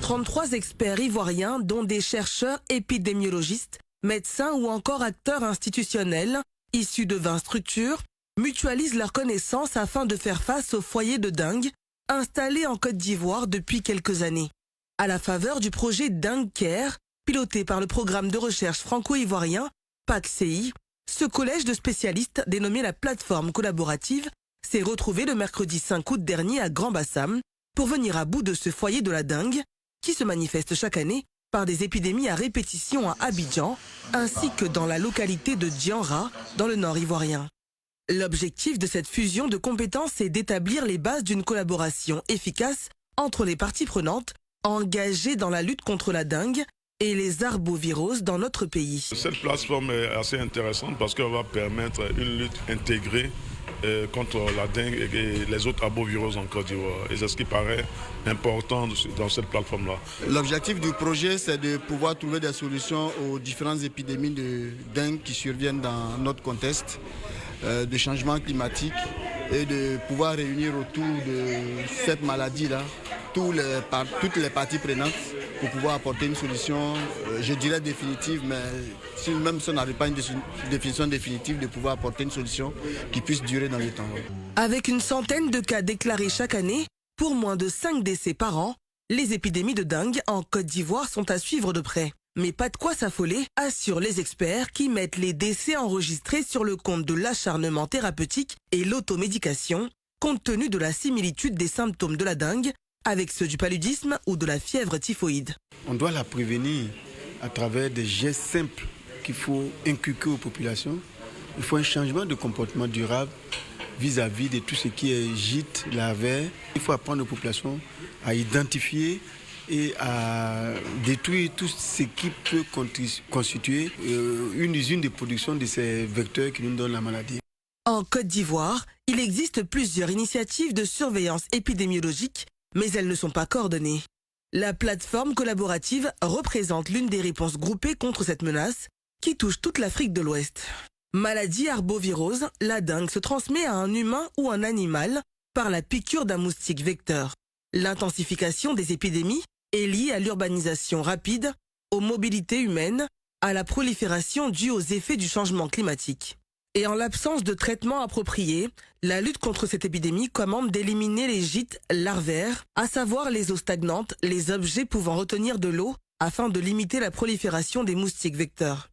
33 experts ivoiriens, dont des chercheurs épidémiologistes, médecins ou encore acteurs institutionnels, issus de 20 structures, mutualisent leurs connaissances afin de faire face aux foyers de dengue installés en Côte d'Ivoire depuis quelques années. À la faveur du projet Dengue Care, piloté par le programme de recherche franco-ivoirien PACCI, ce collège de spécialistes, dénommé la plateforme collaborative, s'est retrouvé le mercredi 5 août dernier à Grand-Bassam pour venir à bout de ce foyer de la dengue qui se manifeste chaque année par des épidémies à répétition à Abidjan ainsi que dans la localité de Dianra, dans le nord ivoirien. L'objectif de cette fusion de compétences est d'établir les bases d'une collaboration efficace entre les parties prenantes engagées dans la lutte contre la dengue et les arboviroses dans notre pays. Cette plateforme est assez intéressante parce qu'elle va permettre une lutte intégrée contre la dengue et les autres arboviroses en Côte d'Ivoire. Et c'est ce qui paraît important dans cette plateforme-là. L'objectif du projet, c'est de pouvoir trouver des solutions aux différentes épidémies de dengue qui surviennent dans notre contexte de changement climatique et de pouvoir réunir autour de cette maladie-là toutes les parties prenantes pour pouvoir apporter une solution, je dirais définitive, mais même si on n'arrive pas à une définition définitive, de pouvoir apporter une solution qui puisse durer dans le temps. Avec une centaine de cas déclarés chaque année, pour moins de 5 décès par an, les épidémies de dengue en Côte d'Ivoire sont à suivre de près. Mais pas de quoi s'affoler, assurent les experts qui mettent les décès enregistrés sur le compte de l'acharnement thérapeutique et l'automédication, compte tenu de la similitude des symptômes de la dengue avec ceux du paludisme ou de la fièvre typhoïde. On doit la prévenir à travers des gestes simples qu'il faut inculquer aux populations. Il faut un changement de comportement durable vis-à-vis de tout ce qui est gîte, larvaire. Il faut apprendre aux populations à identifier et à détruire tout ce qui peut constituer une usine de production de ces vecteurs qui nous donnent la maladie. En Côte d'Ivoire, il existe plusieurs initiatives de surveillance épidémiologique, mais elles ne sont pas coordonnées. La plateforme collaborative représente l'une des réponses groupées contre cette menace qui touche toute l'Afrique de l'Ouest. Maladie arbovirose, la dengue se transmet à un humain ou un animal par la piqûre d'un moustique vecteur. L'intensification des épidémies est liée à l'urbanisation rapide, aux mobilités humaines, à la prolifération due aux effets du changement climatique. Et en l'absence de traitement approprié, la lutte contre cette épidémie commande d'éliminer les gîtes larvaires, à savoir les eaux stagnantes, les objets pouvant retenir de l'eau, afin de limiter la prolifération des moustiques vecteurs.